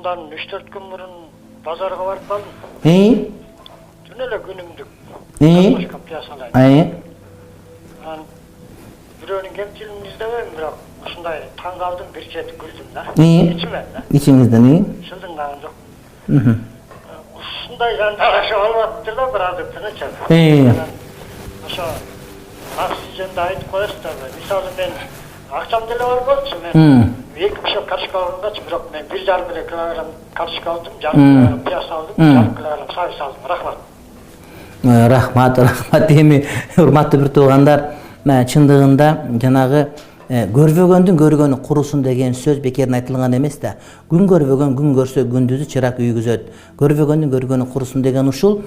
Bundan 3-4 gün burun pazarga barıp kaldım. Dün ele günümdük. Başka piyasalaydı. Biröөнүн кемчилигин издебейм, бирок ушундай таң калдым, бир чети күлдүм да. İçime да. İçinizden iyi? Шылдыңдаган жок. Ушундай жанды жашап албаптыр да бир азыркыча. Ошо оксиженди айтып коесуздар. Мисалы мен акчам деле бар болчу, мен 2 киши карточка алгангачы, бирок мен 1,5 килограмм карточка алдым, 1,5 килограмм пияз алдым, 1,5 килограмм сабыз алдым. Рахмат. Рахмат. Эми урматтуу бир туугандар, чындыгында жанагы көрбөгөндүн көргөнү курусун деген сөз бекерин айтылган эмес да. Күн көрбөгөн күн көрсө күндүзү чырак үйгүзөт. Көрбөгөндүн көргөнү курусун деген ушул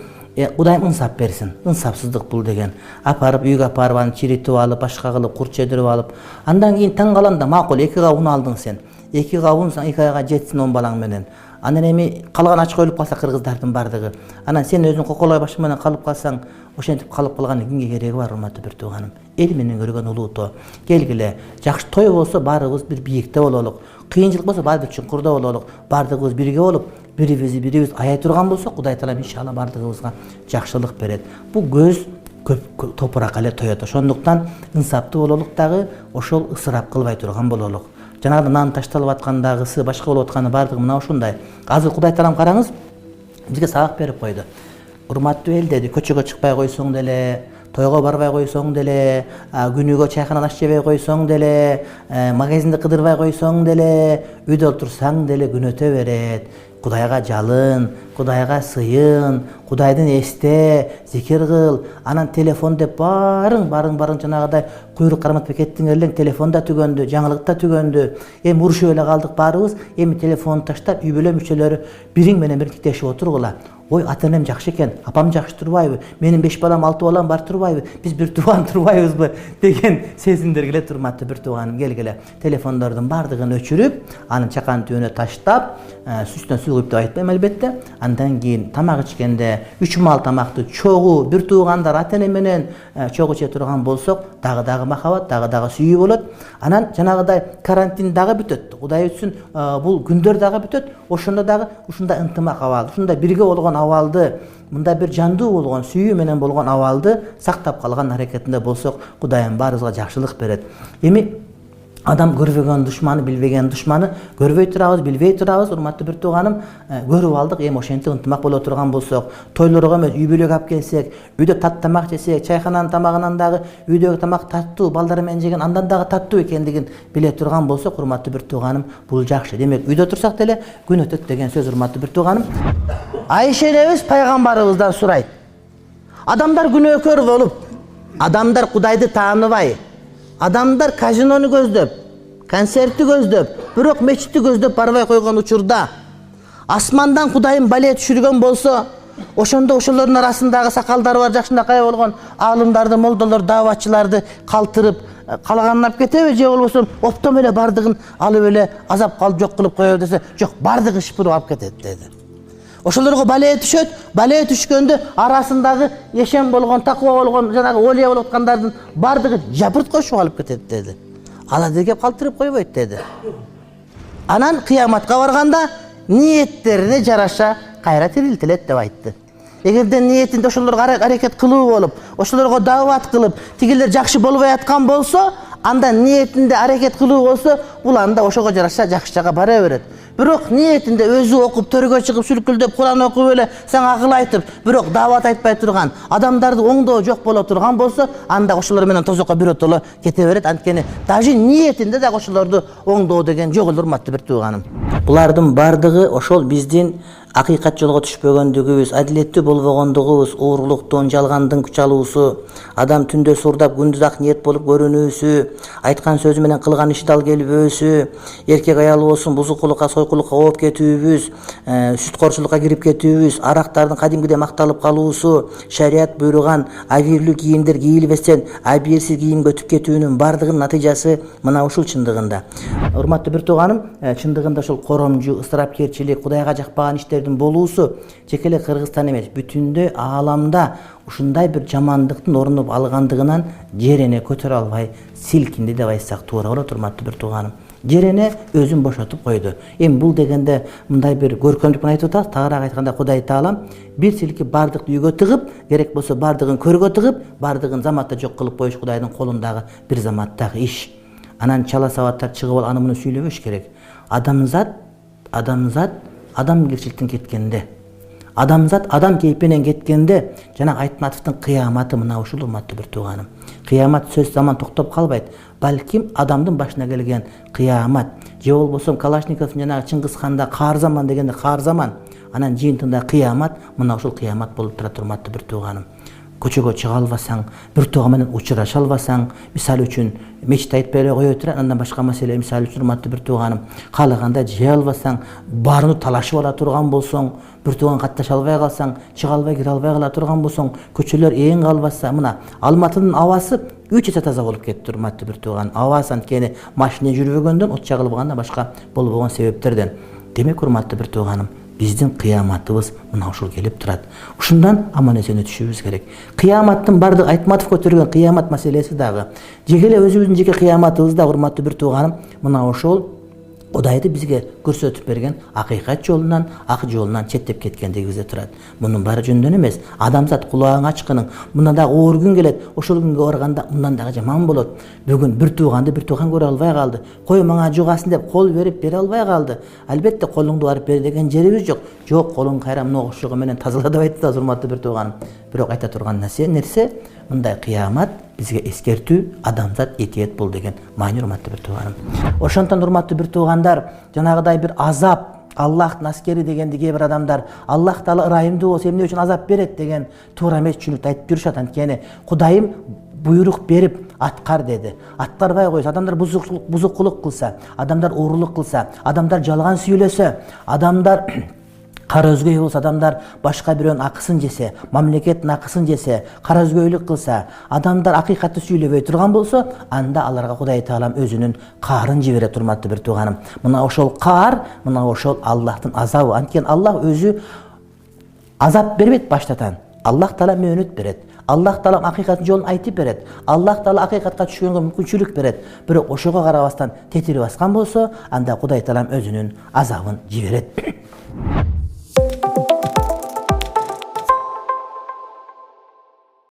Кудайым ынсап берсин. Ынсапсыздык бул деген. Апарып үйгө апарып аны чиритип алып, башка кылып, курт чедирип алып, андан кийин таң калам да, макул 2 кабын алдың сен. 2 кабын 2 айга жетсин 10 балаң менен. Анан эми калган ачка өлүп калса кыргыздардын бардыгы. Анан сен өзүң коколой башы менен калып калсаң, ошентип калып калган кимге кереги бар, урматтуу бир тууганым? Эл менен көргөн улуутоо. Келгиле, жакшы той болсо баарыбыз бир бийикте бололук. Кыйынчылык болсо баары бир чуңкурда бололук. Бардыгыбыз бирге болуп, бирибиз аяй турган болсок, Кудай Таалам иншалла бардыгыбызга жакшылык берет. Бул көз көп топурак эле тоет. Ошондуктан ынсаптуу бололук дагы, ошол ысырап кылбай турган бололук. Жанагы нан ташталып аткандагысы, башка болуп атканы бардыгы мына ушундай. Азыр Кудай Таалам караңыз, бизге сабак берип койду. Урматтуу эл деди, көчөгө чыкпай койсоң деле, тойго барбай койсоң деле, күнүгө чайканан аш жебей койсоң деле, магазинди кыдырбай койсоң деле, үйдө отурсаң деле күн өтө берет. Кудайга жалын, Кудайга сыйын, Кудайдын эсте, зикир кыл, анан телефон деп барың жанагыдай куйрук карматпай кеттиңер элең, телефон да түгөндү, жаңылык да түгөндү. Эми урушуп эле калдык баарыбыз, эми телефонду таштап үй бүлө мүчөлөрү бириң менен бир тиктешип отургула. Ой, ата-энем жакшы экен, апам жакшы турбайбы? Менин 5 балам, 6 балам бар турбайбы? Биз бир тууган турбайбызбы? Деген сезимдер келет, урматтуу бир тууганым, келгиле. Телефондордун бардыгын өчүрүп, анын чакан түбүнө таштап, үстүнө суу куюп деп айтпайм албетте. Андан кийин тамак ичкенде 3 маал тамакты чогуу бир туугандар ата-эне менен чогуу иче турган болсок, дагы махабат, дагы сүйүү болот. Анан жанагыдай карантин дагы бүтөт. Кудай үчүн бул күндөр дагы бүтөт. Ошондо дагы ушундай ынтымак абал, ушундай бирге болгон абалды, мында бир жандуу болгон, сүйүү менен болгон абалды сактап калган аракетинде болсок, Кудайым баарыбызга жакшылык берет. Эми адам көрбөгөн душманы, билбеген душманы көрбөй турабыз, билбей турабыз, урматтуу бир тууганым, көрүп алдык. Эми ошентип ынтымак боло турган болсок, тойлорго эмес, үй бүлөгө алып келсек, үйдө тат тамак жесек, чайхананын тамагынан дагы үйдөгү тамак таттуу, балдар менен жеген андан дагы таттуу экендигин биле турган болсок, урматтуу бир тууганым, бул жакшы. Демек, үйдө турсак деле күн өтөт деген сөз, урматтуу бир тууганым. Айша энебиз пайгамбарыбыздан сурайт. Адамдар күнөөкөр болуп, адамдар Кудайды тааныбай, адамдар казинону көздөп, концертти көздөп, бирок мечитти көздөп барбай койгон учурда асмандан Кудайым бале түшүргөн болсо, ошондо ошолордун арасындагы сакалдары бар, жакшынакай болгон аалымдарды, молдолор, дааватчыларды калтырып, калаганын алып кетеби, же болбосо оптом эле бардыгын алып эле азап калып жок кылып коебу десе, жок, бардыгы шыпырып алып кетет деди. Ошолорго бале түшөт, бале түшкөндө арасындагы ешен болгон, таква болгон, жанагы олия болуп аткандардын бардыгы жапырт кошуп алып кетет деди. Аларды кеп калтырып койбойт деди. Анан кыяматка барганда ниеттерине жараша кайра тирилтилет деп айтты. Эгерде ниетинде ошолорго аракет кылуу болуп, ошолорго даават кылып, тигилер жакшы болбой аткан болсо, анда ниетинде аракет кылуу болсо, бул анда ошого жараша жакшы жакка бара берет. Бирок ниетинде өзү окуп, төргө чыгып, сүркүлдөп, Куран окуп эле, сага акыл айтып, бирок даават айтпай турган, адамдарды оңдоо жок боло турган болсо, анда ошолор менен тозокко биротоло кете берет. Анткени даже ниетинде дагы ошолорду оңдоо деген жок, урматтуу бир тууганым. Булардын бардыгы ошол биздин акыйкат жолго түшпөгөндүгүбүз, адилеттүү болбогондугубуз, уурулуктун, жалгандын күч алуусу, адам түндө сурдап, күндүз ак ниет болуп көрүнүүсү, айткан сөзү менен кылган иши дал келбөөсү, эркек аял болсун бузукулукка, сойкулукка ооп кетүүбүз, сүткорчулукка кирип кетүүбүз, арактардын кадимгидей макталып калуусу, шарият буйруган абийирлүү кийимдер кийилбестен абийирсиз кийимге өтүп кетүүнүн бардыгынын натыйжасы мына ушул чындыгында. Урматтуу бир тууганым, чындыгында ошол коромжу, ысырапкерчилик, Кудайга жакпаган иштердин болуусу жеке эле Кыргызстан эмес, бүтүндөй ааламда ушундай бир жамандыктын орнуп алгандыгынан жерине көтөрө албай силкинди деп айтсак туура болот, урматтуу бир тууганым. жерене өзүн бошотуп койду. Эми бул дегенде мындай бир көркөмдүк менен айтып атабыз. Тагыраак айтканда Кудай Таалам бир силкип бардыкты үйгө тыгып, керек болсо бардыгын көргө тыгып, бардыгын заматта жок кылып коюш Кудайдын колундагы бир заматтагы иш. Анан чала сабаттар чыгып алып аны муну сүйлөбөш керек. Адамзат адамгерчиликтен кеткенде, адамзат адам кейпинен кеткенде, жана Айтматовдун кыяматы мына ушул урматтуу бир тууганым. Кыямат сөз заман токтоп калбайт. Балким адамдын башына келген кыямат. Же болбосо Калашниковдун жанагы Чыңгызханда каар заман дегенде каар заман. Анан жыйынтыгында кыямат, мына ушул кыямат болуп турат урматтуу бир тууганым. Көчөгө чыга албасаң, бир тууган менен учураша албасаң, мисалы үчүн мечит айтпай эле кое турат, андан башка маселе, мисалы үчүн урматтуу бир тууганым, каалаганда жей албасаң, баарыны талашып ала турган болсоң, бир тууган катташа албай калсаң, чыга албай кире албай кала турган болсоң, көчөлөр эң калбаса, мына Алматынын абасы 3 эсе таза болуп кетти урматтуу бир тууган. Абасы анткени машина жүрбөгөндөн, от чагылбагандан башка болбогон себептерден. Демек урматтуу бир тууганым, биздин кыяматыбыз мына ушул келип турат. Ушундан аман эсен өтүшүбүз керек. Кыяматтын бардык Айтматов көтөргөн кыямат маселеси дагы, жеке эле өзүбүздүн жеке кыяматыбыз да урматтуу бир тууганым, мына ошол Кудайды бизге көрсөтүп берген акыйкат жолунан, ак жолунан четтеп кеткендигибизде турат. Мунун баары жөндөн эмес. Адамзат кулагың ачкының, мындан да оор күн келет. Ошол күнгө барганда мындан дагы жаман болот. Бүгүн бир тууганды бир тууган көрө албай калды. Кой мага жугасын деп кол бере албай калды. Албетте колуңду барып бер деген жерибиз жок. Жок, колуң кайра мына ошого менен тазала деп айтты, урматтуу бир тууганым. Бирок айта турган нерсе мындай кыямат бизге эскертүү, адамзат этиет бол деген маани урматтуу бир тууганым. Ошондон урматтуу бир туугандар, жанагыдай бир азап, Аллахтын аскери дегенди кээ бир адамдар, Аллах Таала ырайымдуу болсо эмне үчүн азап берет деген туура эмес түшүнүктү айтып жүрүшат. Анткени Кудайым буйрук берип аткар деди. Аткарбай койсо, адамдар бузукулук кылса, адамдар уурулук кылса, адамдар жалган сүйлөсө, адамдар кара өзгөй болсо, адамдар башка бирөөнүн акысын жесе, мамлекеттин акысын жесе, кара өзгөйлүк кылса, адамдар акыйкатты сүйлөбөй турган болсо, анда аларга Кудай Таалам өзүнүн каарын жиберет урматтуу бир тууганым. Мына ошол каар, мына ошол Аллахтын азабы. Анткени Аллах өзү азап бербейт баштатан. Аллах Таала мөөнөт берет. Аллах Таала акыйкаттын жолун айтып берет. Аллах Таала акыйкатка түшкөнгө мүмкүнчүлүк берет. Бирок ошого карабастан тетирип баскан болсо, анда Кудай Таалам өзүнүн азабын жиберет.